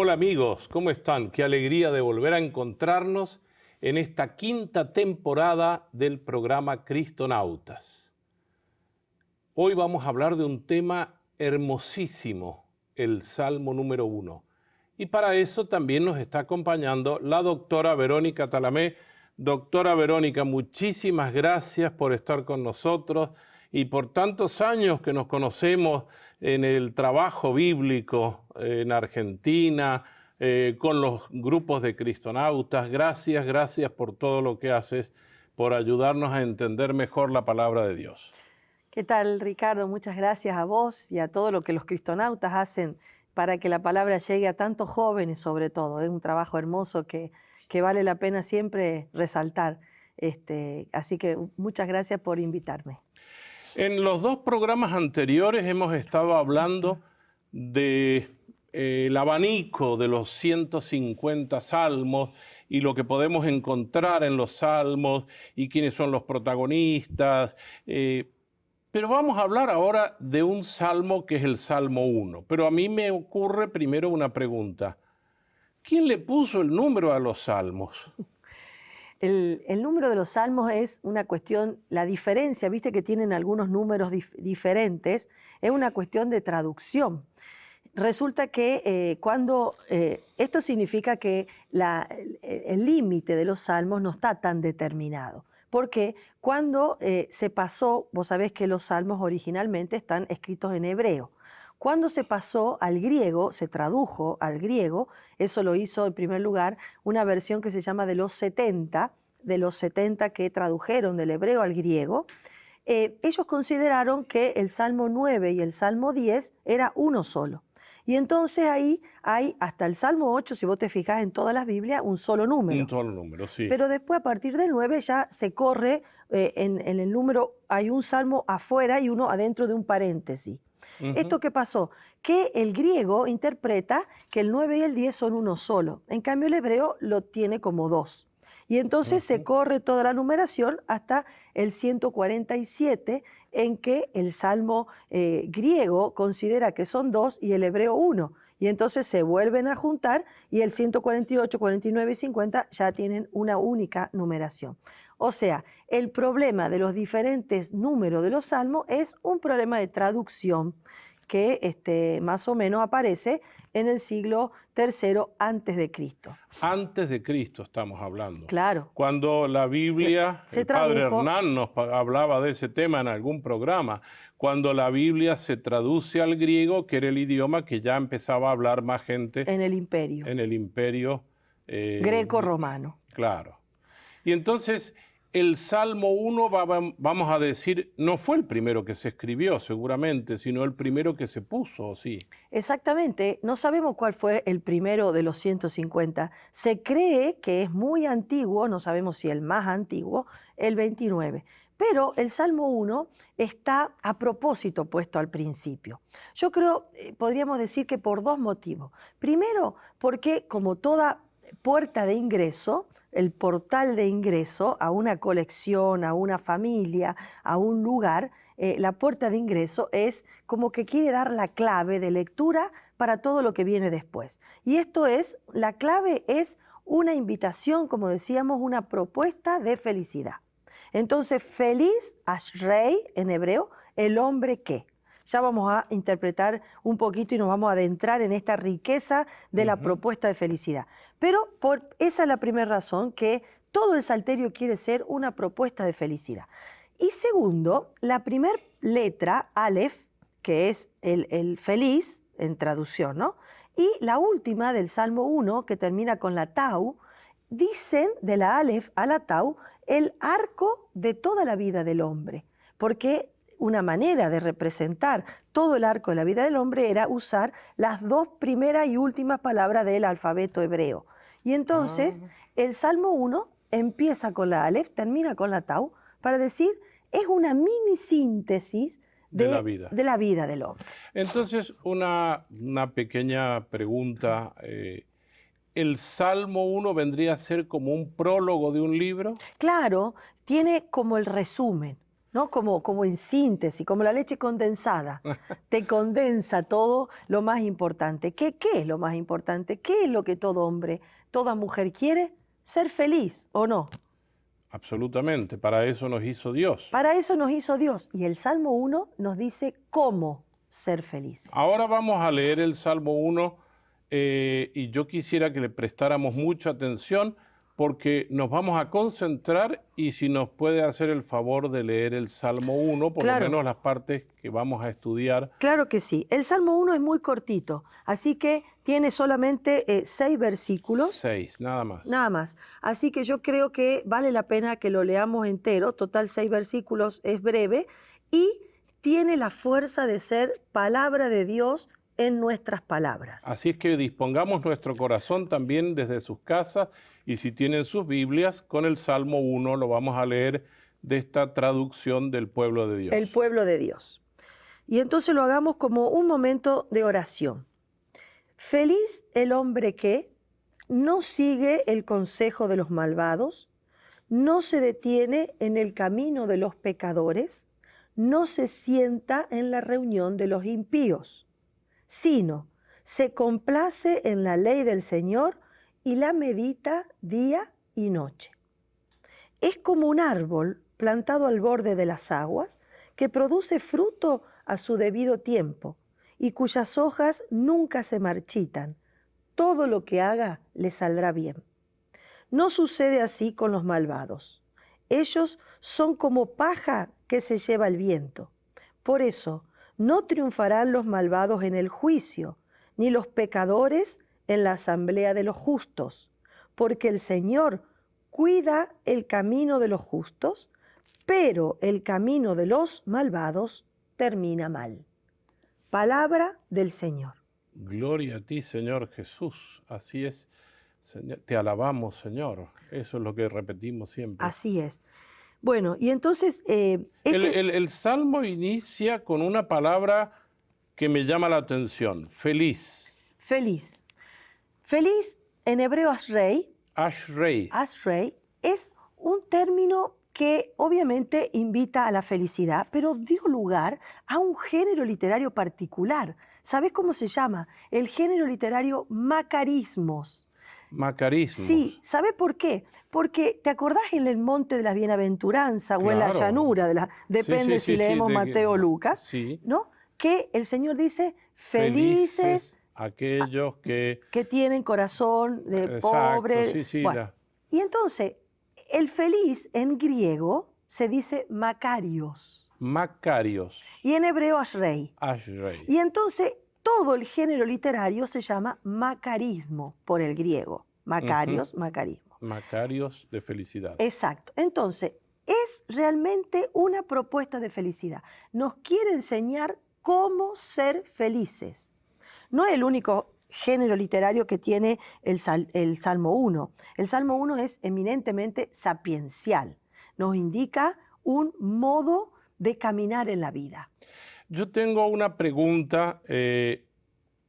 Hola amigos, ¿cómo están? Qué alegría de volver a encontrarnos en esta quinta temporada del programa Cristonautas. Hoy vamos a hablar de un tema hermosísimo, el Salmo número 1. Y para eso también nos está acompañando la doctora Verónica Talamé. Doctora Verónica, muchísimas gracias por estar con nosotros y por tantos años que nos conocemos en el trabajo bíblico en Argentina, con los grupos de cristonautas. Gracias por todo lo que haces, por ayudarnos a entender mejor la palabra de Dios. ¿Qué tal, Ricardo? Muchas gracias a vos y a todo lo que los cristonautas hacen para que la palabra llegue a tantos jóvenes, sobre todo. Es un trabajo hermoso que vale la pena siempre resaltar. Así que muchas gracias por invitarme. En los dos programas anteriores hemos estado hablando de el abanico de los 150 salmos y lo que podemos encontrar en los salmos y quiénes son los protagonistas. Pero vamos a hablar ahora de un salmo que es el Salmo 1. Pero a mí me ocurre primero una pregunta. ¿Quién le puso el número a los salmos? El número de los salmos es una cuestión, la diferencia, viste que tienen algunos números diferentes, es una cuestión de traducción. Resulta que esto significa que el límite de los salmos no está tan determinado. Porque cuando se pasó, vos sabés que los salmos originalmente están escritos en hebreo. Cuando se pasó al griego, se tradujo al griego, eso lo hizo en primer lugar una versión que se llama de los 70 que tradujeron del hebreo al griego. Ellos consideraron que el Salmo 9 y el Salmo 10 era uno solo. Y entonces ahí hay hasta el Salmo 8, si vos te fijás en todas las Biblias, un solo número. Un solo número, sí. Pero después a partir del 9 ya se corre, en el número hay un salmo afuera y uno adentro de un paréntesis. ¿Esto qué pasó? Que el griego interpreta que el 9 y el 10 son uno solo. En cambio el hebreo lo tiene como dos. Y entonces se corre toda la numeración hasta el 147, en que el salmo griego considera que son dos y el hebreo uno. Y entonces se vuelven a juntar y el 148, 49 y 50 ya tienen una única numeración. O sea, el problema de los diferentes números de los salmos es un problema de traducción que más o menos aparece en el siglo III antes de Cristo. Antes de Cristo estamos hablando. Claro. Cuando la Biblia, Se el padre tradujo. Hernán nos hablaba de ese tema en algún programa, cuando la Biblia se traduce al griego, que era el idioma que ya empezaba a hablar más gente En el imperio. En el imperio greco-romano. Claro. Y entonces el Salmo 1, vamos a decir, no fue el primero que se escribió seguramente, sino el primero que se puso, ¿sí? Exactamente, no sabemos cuál fue el primero de los 150. Se cree que es muy antiguo, no sabemos si el más antiguo, el 29. Pero el Salmo 1 está a propósito puesto al principio. Yo creo, podríamos decir que por dos motivos. Primero, porque como toda puerta de ingreso, el portal de ingreso a una colección, a una familia, a un lugar, la puerta de ingreso es como que quiere dar la clave de lectura para todo lo que viene después. Y la clave es una invitación, como decíamos, una propuesta de felicidad. Entonces, feliz, ashrei en hebreo, el hombre que. Ya vamos a interpretar un poquito y nos vamos a adentrar en esta riqueza de la propuesta de felicidad. Pero esa es la primera razón, que todo el salterio quiere ser una propuesta de felicidad. Y segundo, la primera letra, Aleph, que es el feliz, en traducción, ¿no? Y la última del Salmo 1, que termina con la Tau, dicen de la Aleph a la Tau el arco de toda la vida del hombre, porque una manera de representar todo el arco de la vida del hombre era usar las dos primeras y últimas palabras del alfabeto hebreo. Y entonces el Salmo 1 empieza con la Aleph, termina con la Tau, para decir, es una mini síntesis de la vida del hombre. Entonces, una pequeña pregunta. ¿El Salmo 1 vendría a ser como un prólogo de un libro? Claro, tiene como el resumen, ¿no? Como en síntesis, como la leche condensada. Te condensa todo lo más importante. ¿Qué es lo más importante? ¿Qué es lo que todo hombre, toda mujer quiere? Ser feliz, ¿o no? Absolutamente, para eso nos hizo Dios. Para eso nos hizo Dios. Y el Salmo 1 nos dice cómo ser felices. Ahora vamos a leer el Salmo 1 y yo quisiera que le prestáramos mucha atención porque nos vamos a concentrar y si nos puede hacer el favor de leer el Salmo 1, por Claro. lo menos las partes que vamos a estudiar. Claro que sí. El Salmo 1 es muy cortito, así que tiene solamente 6 versículos. 6, nada más. Nada más. Así que yo creo que vale la pena que lo leamos entero. Total, 6 versículos, es breve y tiene la fuerza de ser palabra de Dios en nuestras palabras. Así es que dispongamos nuestro corazón también desde sus casas y si tienen sus Biblias, con el Salmo 1 lo vamos a leer de esta traducción del pueblo de Dios. El pueblo de Dios. Y entonces lo hagamos como un momento de oración. Feliz el hombre que no sigue el consejo de los malvados, no se detiene en el camino de los pecadores, no se sienta en la reunión de los impíos, sino se complace en la ley del Señor y la medita día y noche. Es como un árbol plantado al borde de las aguas que produce fruto a su debido tiempo y cuyas hojas nunca se marchitan. Todo lo que haga le saldrá bien. No sucede así con los malvados. Ellos son como paja que se lleva el viento. Por eso, no triunfarán los malvados en el juicio, ni los pecadores en la asamblea de los justos, porque el Señor cuida el camino de los justos, pero el camino de los malvados termina mal. Palabra del Señor. Gloria a ti, Señor Jesús. Así es, Señor. Te alabamos, Señor. Eso es lo que repetimos siempre. Así es. Bueno, y entonces... El Salmo inicia con una palabra que me llama la atención. Feliz. Feliz. Feliz, en hebreo ashrei. Ashrei. Ashrei es un término que obviamente invita a la felicidad, pero dio lugar a un género literario particular. ¿Sabes cómo se llama? El género literario macarismos. Macarismos. Sí, ¿sabes por qué? Porque te acordás en el Monte de las Bienaventuranzas o en la Claro. llanura, depende si leemos Mateo o Lucas, sí. ¿no? Que el Señor dice, felices aquellos que tienen corazón de Exacto, pobre. sí, Bueno, y entonces, el feliz en griego se dice Macarios. Macarios. Y en hebreo ashrei. Ashrei. Y entonces todo el género literario se llama macarismo por el griego. Macarios, macarismo. Macarios de felicidad. Exacto. Entonces, es realmente una propuesta de felicidad. Nos quiere enseñar cómo ser felices. No es el único género literario que tiene el Salmo 1. El Salmo 1 es eminentemente sapiencial. Nos indica un modo de caminar en la vida. Yo tengo una pregunta,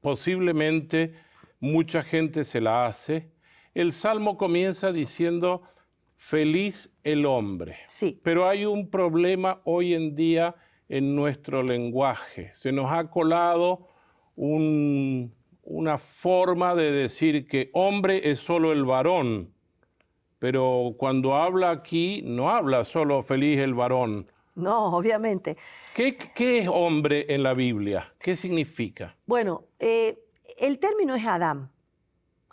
posiblemente mucha gente se la hace. El Salmo comienza diciendo, feliz el hombre. Sí. Pero hay un problema hoy en día en nuestro lenguaje. Se nos ha colado una forma de decir que hombre es solo el varón, pero cuando habla aquí no habla solo feliz el varón. No, obviamente. ¿Qué es hombre en la Biblia? ¿Qué significa? Bueno, el término es Adán.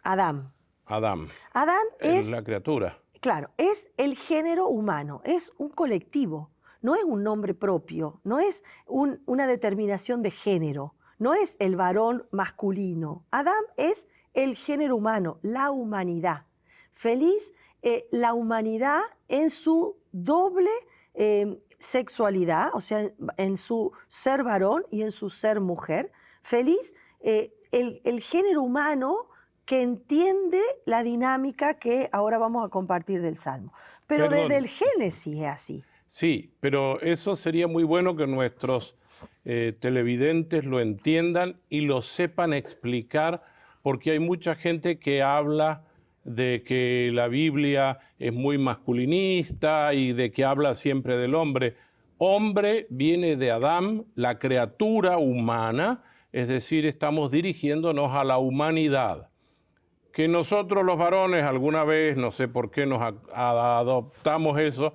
Adán. Adán. Adán es la criatura. Claro, es el género humano, es un colectivo, no es un nombre propio, no es una determinación de género, no es el varón masculino. Adán es el género humano, la humanidad. Feliz la humanidad en su doble sexualidad, o sea, en su ser varón y en su ser mujer. Feliz el género humano que entiende la dinámica que ahora vamos a compartir del Salmo. Pero Perdón. desde el Génesis es así. Sí, pero eso sería muy bueno que nuestros televidentes lo entiendan y lo sepan explicar, porque hay mucha gente que habla de que la Biblia es muy masculinista y de que habla siempre del hombre. Hombre viene de Adán, la criatura humana, es decir, estamos dirigiéndonos a la humanidad. Que nosotros los varones alguna vez, no sé por qué nos adoptamos eso,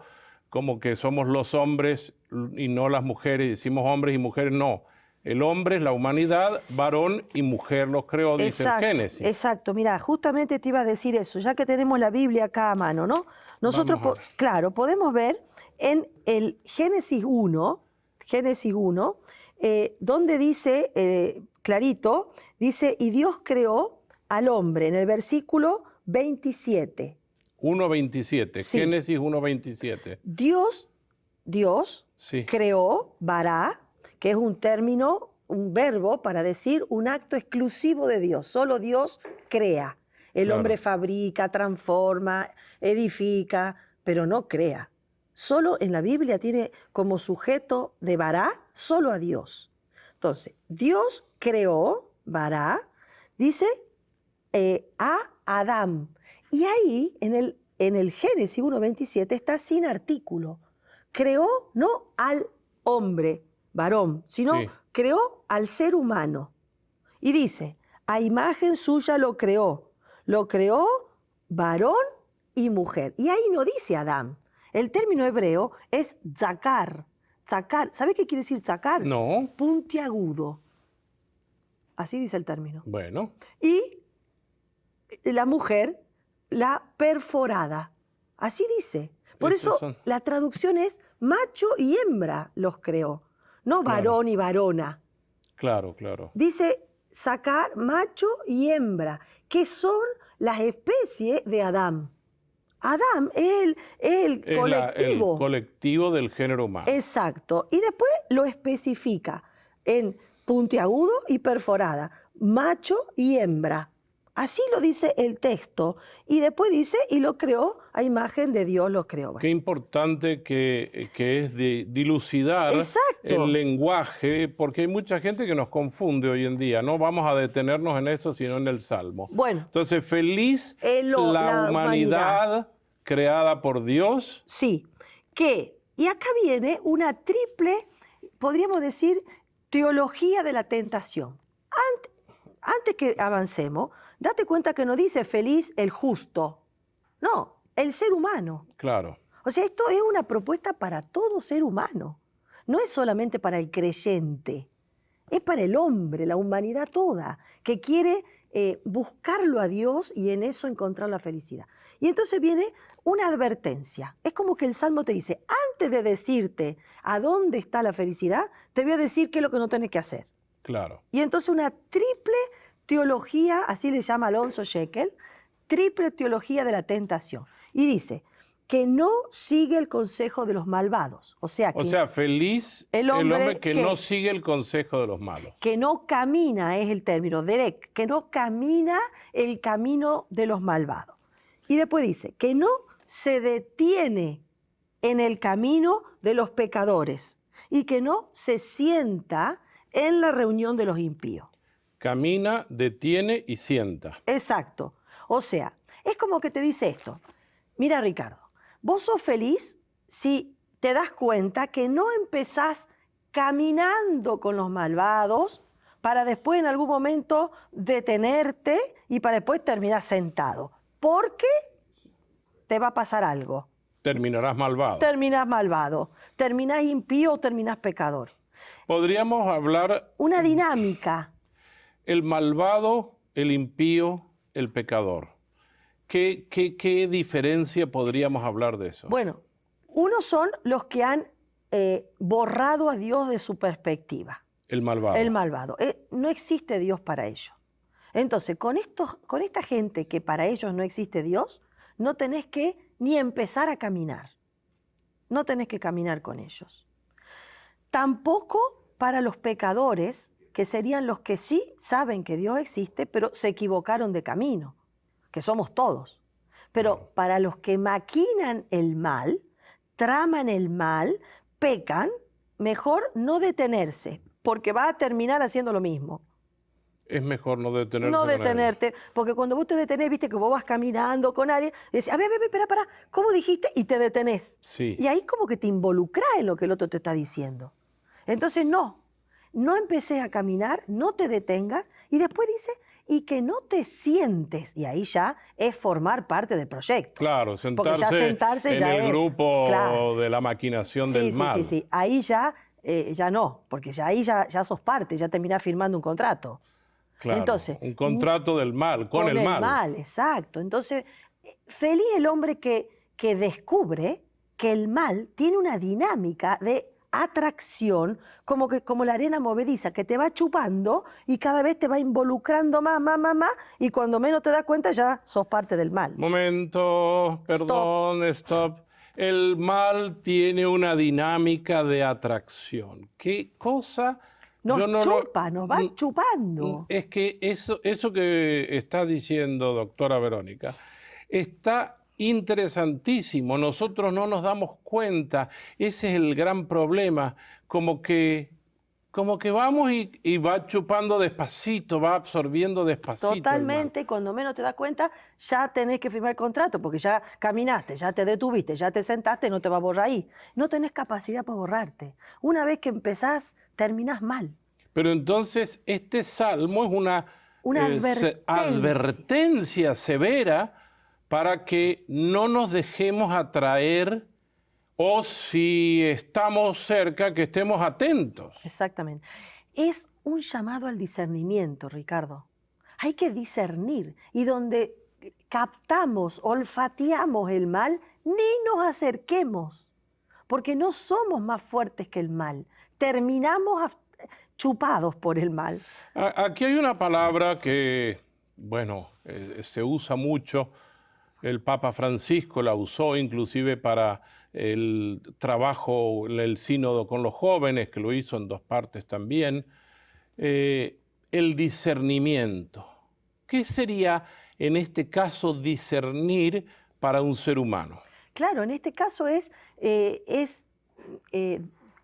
como que somos los hombres y no las mujeres, decimos hombres y mujeres, no. El hombre es la humanidad, varón y mujer los creó, dice el Génesis. Exacto, mira, justamente te iba a decir eso, ya que tenemos la Biblia acá a mano, ¿no? Nosotros, claro, podemos ver en el Génesis 1, donde dice, clarito, dice, y Dios creó al hombre, en el versículo 27. 1.27, Sí. Génesis 1.27. Dios Sí. creó, bará, que es un término, un verbo para decir un acto exclusivo de Dios. Solo Dios crea. El Claro. hombre fabrica, transforma, edifica, pero no crea. Solo en la Biblia tiene como sujeto de bará solo a Dios. Entonces, Dios creó, bará, dice a Adán. Y ahí, en el Génesis 1.27, está sin artículo. Creó no al hombre, varón, sino Sí. creó al ser humano. Y dice, a imagen suya lo creó varón y mujer. Y ahí no dice Adán. El término hebreo es tzakar. ¿Sabe qué quiere decir tzakar? No. Puntiagudo. Así dice el término. Bueno. Y la mujer, la perforada. Así dice. Por eso la traducción es macho y hembra los creó, no varón y varona. Claro, claro. Dice sacar macho y hembra, que son las especies de Adán. Adán es el colectivo. El colectivo del género humano. Exacto. Y después lo especifica en puntiagudo y perforada, macho y hembra. Así lo dice el texto. Y después dice, y lo creó a imagen de Dios, lo creó. Qué importante que es dilucidar el lenguaje, porque hay mucha gente que nos confunde hoy en día. No vamos a detenernos en eso, sino en el Salmo. Bueno. Entonces, feliz la humanidad creada por Dios. Sí. Y acá viene una triple, podríamos decir, teología de la tentación. Antes que avancemos, date cuenta que no dice feliz el justo. No, el ser humano. Claro. O sea, esto es una propuesta para todo ser humano. No es solamente para el creyente. Es para el hombre, la humanidad toda, que quiere buscarlo a Dios y en eso encontrar la felicidad. Y entonces viene una advertencia. Es como que el Salmo te dice, antes de decirte a dónde está la felicidad, te voy a decir qué es lo que no tenés que hacer. Claro. Y entonces una triple teología, así le llama Alonso Shekel, triple teología de la tentación. Y dice que no sigue el consejo de los malvados. O sea, feliz el hombre que no sigue el consejo de los malos. Que no camina, es el término, derek, que no camina el camino de los malvados. Y después dice que no se detiene en el camino de los pecadores y que no se sienta en la reunión de los impíos. Camina, detiene y sienta. Exacto. O sea, es como que te dice esto. Mira, Ricardo, vos sos feliz si te das cuenta que no empezás caminando con los malvados para después en algún momento detenerte y para después terminar sentado. Porque te va a pasar algo. Terminarás malvado. Terminás malvado. Terminás impío o terminás pecador. Podríamos hablar... Una dinámica. El malvado, el impío, el pecador. ¿Qué diferencia podríamos hablar de eso? Bueno, unos son los que han borrado a Dios de su perspectiva. El malvado. El malvado. No existe Dios para ellos. Entonces, con esta gente que para ellos no existe Dios, no tenés que ni empezar a caminar. No tenés que caminar con ellos. Tampoco para los pecadores, que serían los que sí saben que Dios existe, pero se equivocaron de camino, que somos todos. Pero para los que maquinan el mal, traman el mal, pecan, mejor no detenerse, porque va a terminar haciendo lo mismo. Es mejor no detenerse No con alguien. detenerte, porque cuando vos te detenés, viste que vos vas caminando con alguien, y decís, a ver, espera, ¿cómo dijiste? Y te detenés. Sí. Y ahí como que te involucrás en lo que el otro te está diciendo. Entonces no empeces a caminar, no te detengas, y después dice, y que no te sientes, y ahí ya es formar parte del proyecto. Claro, Porque ya sentarse en ya el es, grupo claro. de la maquinación del mal. Sí. Ahí ya no, porque ahí ya sos parte, ya terminás firmando un contrato. Claro, Entonces, un contrato del mal, con el mal. mal, exacto. Entonces, feliz el hombre que descubre que el mal tiene una dinámica de atracción, como la arena movediza, que te va chupando y cada vez te va involucrando más, y cuando menos te das cuenta ya sos parte del mal. Momento, perdón, stop. El mal tiene una dinámica de atracción. ¿Qué cosa? Nos Yo no chupa, nos va chupando. Es que eso que está diciendo, doctora Verónica, está interesantísimo. Nosotros no nos damos cuenta. Ese es el gran problema. Como que vamos y va chupando despacito, va absorbiendo despacito el mal. Totalmente, y cuando menos te das cuenta, ya tenés que firmar el contrato, porque ya caminaste, ya te detuviste, ya te sentaste, no te va a borrar ahí. No tenés capacidad para borrarte. Una vez que empezás, terminás mal. Pero entonces este salmo es una advertencia severa para que no nos dejemos atraer, o si estamos cerca, que estemos atentos. Exactamente. Es un llamado al discernimiento, Ricardo. Hay que discernir, y donde captamos, olfateamos el mal, ni nos acerquemos, porque no somos más fuertes que el mal. Terminamos chupados por el mal. Aquí hay una palabra que, bueno, se usa mucho. El Papa Francisco la usó inclusive para el trabajo, el sínodo con los jóvenes, que lo hizo en 2 partes también. El discernimiento. ¿Qué sería en este caso discernir para un ser humano? Claro, en este caso es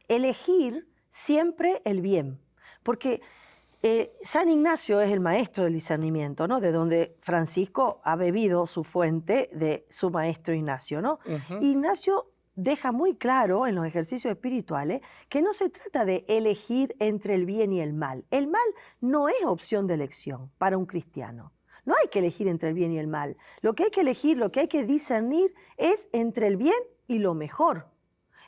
elegir siempre el bien, porque San Ignacio es el maestro del discernimiento, ¿no? De donde Francisco ha bebido su fuente de su maestro Ignacio, ¿no? Ignacio deja muy claro en los ejercicios espirituales que no se trata de elegir entre el bien y el mal. El mal no es opción de elección para un cristiano. No hay que elegir entre el bien y el mal. Lo que hay que elegir, lo que hay que discernir es entre el bien y lo mejor.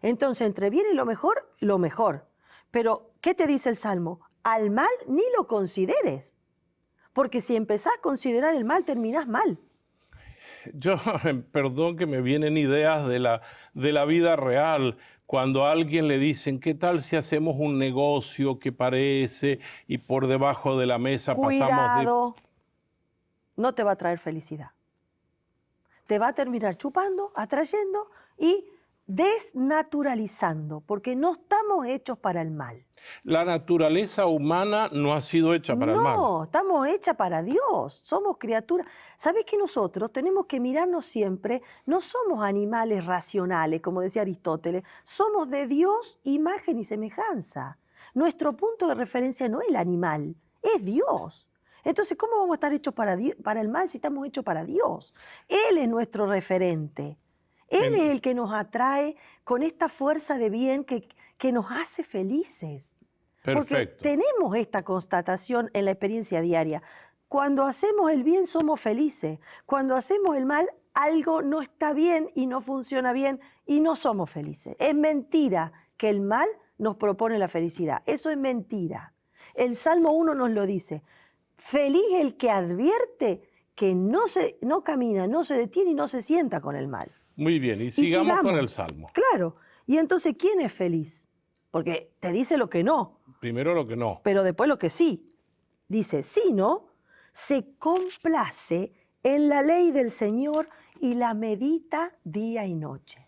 Entonces, entre el bien y lo mejor, lo mejor. Pero, ¿qué te dice el Salmo? Al mal ni lo consideres, porque si empezás a considerar el mal, terminás mal. Yo, perdón que me vienen ideas de la vida real, cuando a alguien le dicen, ¿qué tal si hacemos un negocio que parece y por debajo de la mesa Cuidado, no te va a traer felicidad. Te va a terminar chupando, atrayendo y desnaturalizando, porque no estamos hechos para el mal. La naturaleza humana no ha sido hecha para el mal. No, estamos hechas para Dios, somos criaturas. ¿Sabes que nosotros tenemos que mirarnos siempre? No somos animales racionales, como decía Aristóteles, somos de Dios, imagen y semejanza. Nuestro punto de referencia no es el animal, es Dios. Entonces, ¿cómo vamos a estar hechos para el mal si estamos hechos para Dios? Él es nuestro referente. Él es el que nos atrae con esta fuerza de bien que nos hace felices. Perfecto. Porque tenemos esta constatación en la experiencia diaria. Cuando hacemos el bien somos felices. Cuando hacemos el mal, algo no está bien y no funciona bien y no somos felices. Es mentira que el mal nos propone la felicidad. Eso es mentira. El Salmo 1 nos lo dice. Feliz el que advierte que no camina, no se detiene y no se sienta con el mal. Muy bien, y sigamos con el Salmo. Claro. Y entonces, ¿quién es feliz? Porque te dice lo que no. Primero lo que no. Pero después lo que sí. Dice, sino se complace en la ley del Señor y la medita día y noche.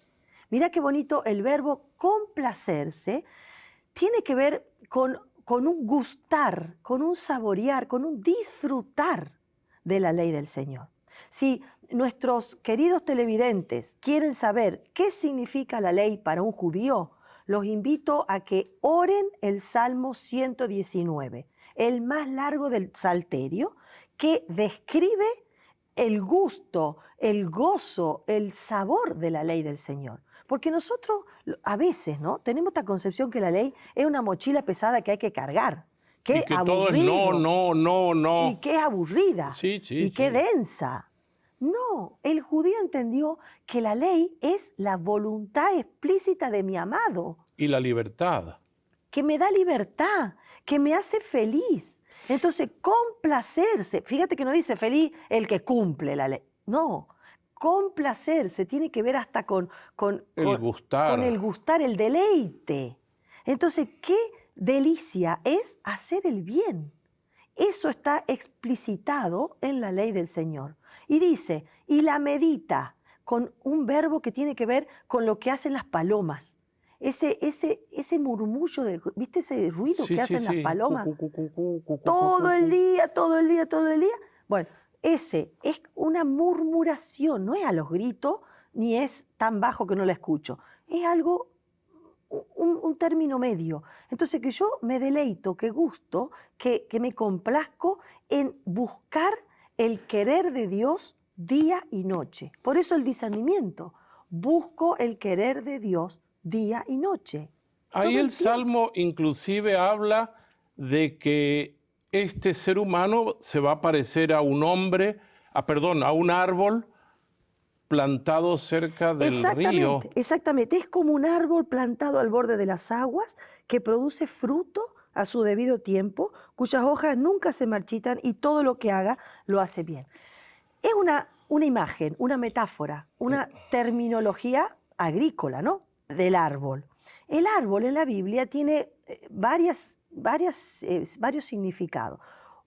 Mira qué bonito el verbo complacerse. Tiene que ver con un gustar, con un saborear, con un disfrutar de la ley del Señor. Si nuestros queridos televidentes quieren saber qué significa la ley para un judío, los invito a que oren el Salmo 119. el más largo del Salterio, que describe el gusto, el gozo, el sabor de la ley del Señor. Porque nosotros a veces, ¿no?, tenemos esta concepción que la ley es una mochila pesada que hay que cargar. Y Qué que todo es no, aburrido. no, no, Y no. qué aburrida. Sí, sí, Y qué sí. densa. No, el judío entendió que la ley es la voluntad explícita de mi amado, Y la libertad. que me da libertad, que me hace feliz. Entonces, complacerse, fíjate que no dice feliz el que cumple la ley, no, complacerse tiene que ver hasta El gustar. con el gustar, el deleite. Entonces, qué delicia es hacer el bien. Eso está explicitado en la ley del Señor. Y dice, y la medita con un verbo que tiene que ver con lo que hacen las palomas. Ese murmullo, ¿viste ese ruido Sí, que sí, hacen las sí. palomas? Cu, cu, cu, cu, cu, cu, Todo cu, el cu. día, todo el día, todo el día. Bueno, ese es una murmuración, no es a los gritos, ni es tan bajo que no la escucho. Es algo, un término medio. Entonces, que yo me deleito, que gusto, que me complazco en buscar el querer de Dios día y noche. Por eso el discernimiento. Busco el querer de Dios día y noche. Ahí Todo el el tiempo. Salmo inclusive habla de que este ser humano se va a parecer a un hombre, a un árbol plantado cerca del río. Exactamente, exactamente. Es como un árbol plantado al borde de las aguas que produce fruto a su debido tiempo, cuyas hojas nunca se marchitan y todo lo que haga lo hace bien. Es una imagen, una metáfora, una terminología agrícola, ¿no?, del árbol. El árbol en la Biblia tiene varios significados.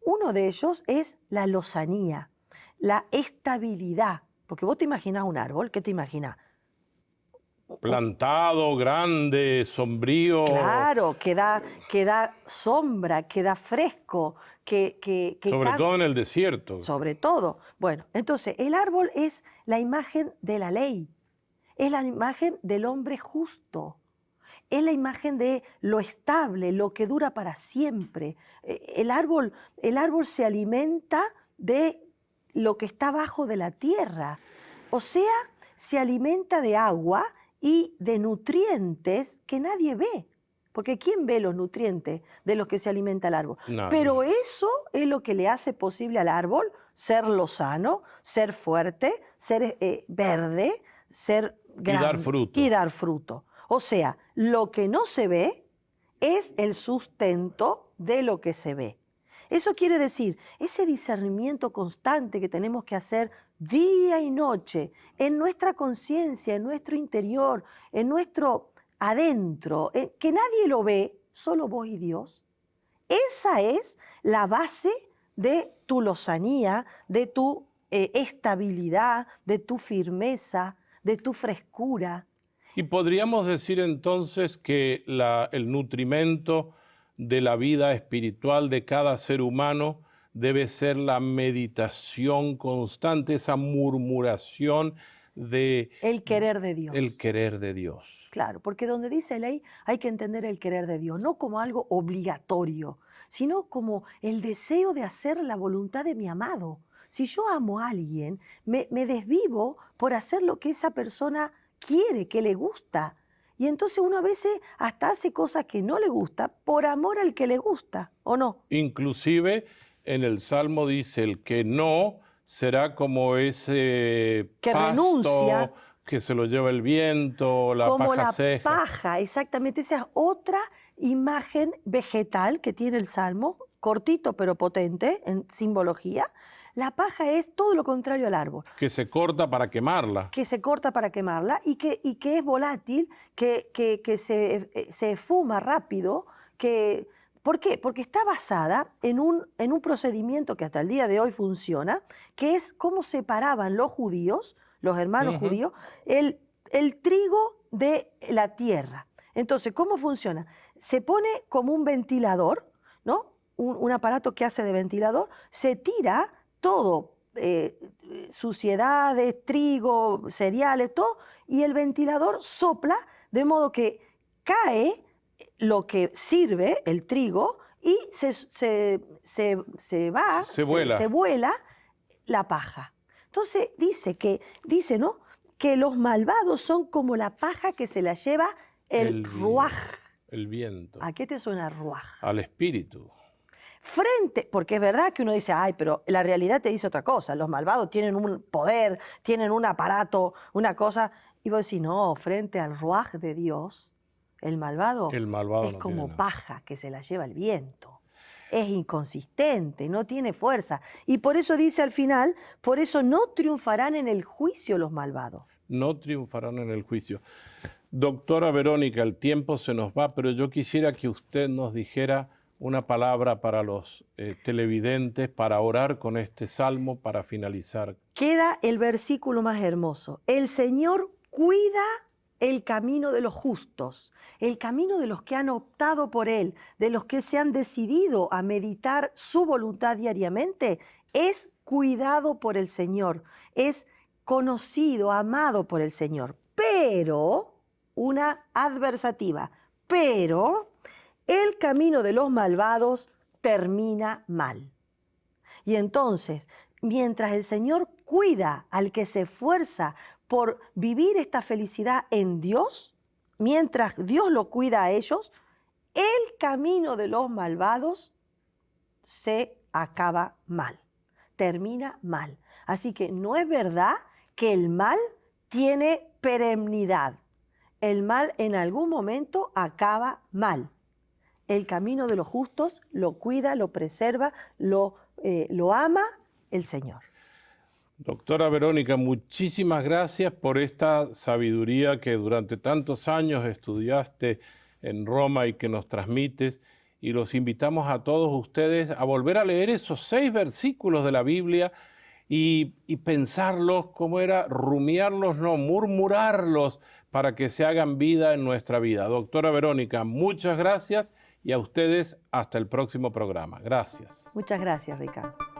Uno de ellos es la lozanía, la estabilidad. Porque vos te imaginás un árbol, ¿qué te imaginás? Plantado, grande, sombrío, Claro, que da sombra, que da fresco, que sobre todo en el desierto. sobre todo. Bueno, entonces el árbol es la imagen de la ley, es la imagen del hombre justo, es la imagen de lo estable, lo que dura para siempre. El árbol se alimenta de lo que está abajo de la tierra, o sea, se alimenta de agua y de nutrientes que nadie ve. Porque ¿quién ve los nutrientes de los que se alimenta el árbol? Nadie. Pero eso es lo que le hace posible al árbol ser lozano, ser fuerte, ser verde, ser grande dar fruto. y dar fruto. O sea, lo que no se ve es el sustento de lo que se ve. Eso quiere decir, ese discernimiento constante que tenemos que hacer día y noche en nuestra conciencia, en nuestro interior, en nuestro adentro, que nadie lo ve, solo vos y Dios. Esa es la base de tu lozanía, de tu estabilidad, de tu firmeza, de tu frescura. Y podríamos decir entonces que el nutrimento de la vida espiritual de cada ser humano debe ser la meditación constante, esa murmuración de El querer de Dios. el querer de Dios. Claro, porque donde dice ley hay que entender el querer de Dios, no como algo obligatorio, sino como el deseo de hacer la voluntad de mi amado. Si yo amo a alguien, me desvivo por hacer lo que esa persona quiere, que le gusta. Y entonces uno a veces hasta hace cosas que no le gusta por amor al que le gusta, ¿o no? Inclusive en el Salmo dice, el que no será como ese Que pasto renuncia, que se lo lleva el viento, la como paja la seca. paja, exactamente. Esa es otra imagen vegetal que tiene el Salmo, cortito pero potente en simbología. La paja es todo lo contrario al árbol, Que se corta para quemarla. que se corta para quemarla y que es volátil, que se esfuma rápido. ¿Por qué? Porque está basada en un procedimiento que hasta el día de hoy funciona, que es cómo separaban los judíos, los hermanos Ujú. judíos, el trigo de la tierra. Entonces, ¿cómo funciona? Se pone como un ventilador, ¿no? Un aparato que hace de ventilador, se tira todo, suciedades, trigo, cereales, todo, y el ventilador sopla de modo que cae lo que sirve, el trigo, y se va, Se vuela. se vuela la paja. Entonces dice, ¿no?, que los malvados son como la paja que se la lleva el ruaj. El viento. ¿A qué te suena ruaj? Al espíritu. Porque es verdad que uno dice, ay, pero la realidad te dice otra cosa. Los malvados tienen un poder, tienen un aparato, una cosa. Y vos decís, no, frente al ruaj de Dios, el malvado es no como paja que se la lleva el viento. Es inconsistente, no tiene fuerza. Y por eso dice al final, por eso no triunfarán en el juicio los malvados. No triunfarán en el juicio. Doctora Verónica, el tiempo se nos va, pero yo quisiera que usted nos dijera una palabra para los televidentes, para orar con este salmo, para finalizar. Queda el versículo más hermoso. El Señor cuida el camino de los justos, el camino de los que han optado por Él, de los que se han decidido a meditar su voluntad diariamente, es cuidado por el Señor, es conocido, amado por el Señor. Pero, una adversativa, pero el camino de los malvados termina mal. Y entonces, mientras el Señor cuida al que se esfuerza por vivir esta felicidad en Dios, mientras Dios lo cuida a ellos, el camino de los malvados se acaba mal, termina mal. Así que no es verdad que el mal tiene perennidad. El mal en algún momento acaba mal. El camino de los justos lo cuida, lo preserva, lo ama el Señor. Doctora Verónica, muchísimas gracias por esta sabiduría que durante tantos años estudiaste en Roma y que nos transmites. Y los invitamos a todos ustedes a volver a leer esos 6 versículos de la Biblia y pensarlos, ¿cómo era? Rumiarlos, no, murmurarlos para que se hagan vida en nuestra vida. Doctora Verónica, muchas gracias y a ustedes hasta el próximo programa. Gracias. Muchas gracias, Ricardo.